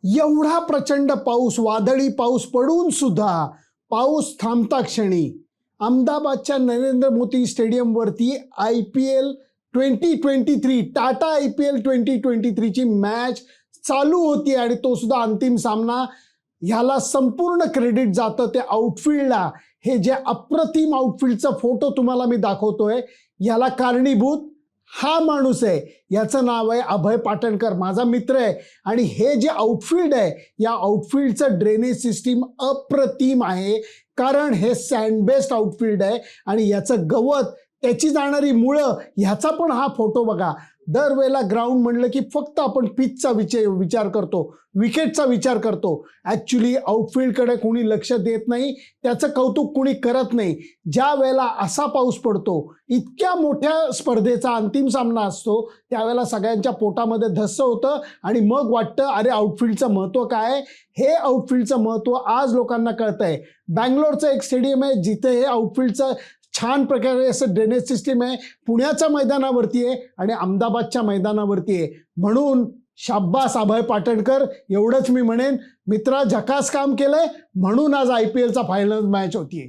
एवढा प्रचंड पाऊस, वादळी पाऊस पडून सुद्धा पाऊस थांबता क्षणी अहमदाबादच्या नरेंद्र मोदी स्टेडियमवरती IPL 2023 टाटा IPL 2023 ची मॅच चालू होती आणि तो सुद्धा अंतिम सामना. ह्याला संपूर्ण क्रेडिट जातं ते आउटफील्डला. हे जे अप्रतिम आउटफील्डचा फोटो तुम्हाला मी दाखवतोय याला कारणीभूत हा माणूस आहे. याचं नाव आहे अभय पाटणकर, माझा मित्र आहे. आणि हे जे आउटफील्ड आहे या आउटफील्डचं ड्रेनेज सिस्टीम अप्रतिम आहे, कारण हे सँड बेस्ड आउटफील्ड आहे आणि याचं गवत, त्याची जाणारी मुळं, ह्याचा पण हा फोटो बघा. दरवेळेला ग्राउंड म्हणलं की फक्त आपण पिचचा विचार करतो, विकेटचा विचार करतो. ॲक्च्युली आउटफील्डकडे कोणी लक्ष देत नाही, त्याचं कौतुक कोणी करत नाही. ज्या वेळेला असा पाऊस पडतो, इतक्या मोठ्या स्पर्धेचा अंतिम सामना असतो, त्यावेळेला सगळ्यांच्या पोटामध्ये धस्स होतं आणि मग वाटतं अरे आउटफील्डचं महत्त्व काय. हे आउटफील्डचं महत्त्व आज लोकांना कळतंय. बँगलोरचं एक स्टेडियम आहे जिथे हे आउटफील्डचं छान प्रकारे असं ड्रेनेज सिस्टीम आहे. पुण्याच्या मैदानावरती आहे आणि अहमदाबादच्या मैदानावरती आहे. म्हणून शाब्बास अभय पाटणकर, एवढंच मी म्हणेन. मित्रा, झकास काम केलंय, म्हणून आज IPLचा फायनल मॅच होतीये.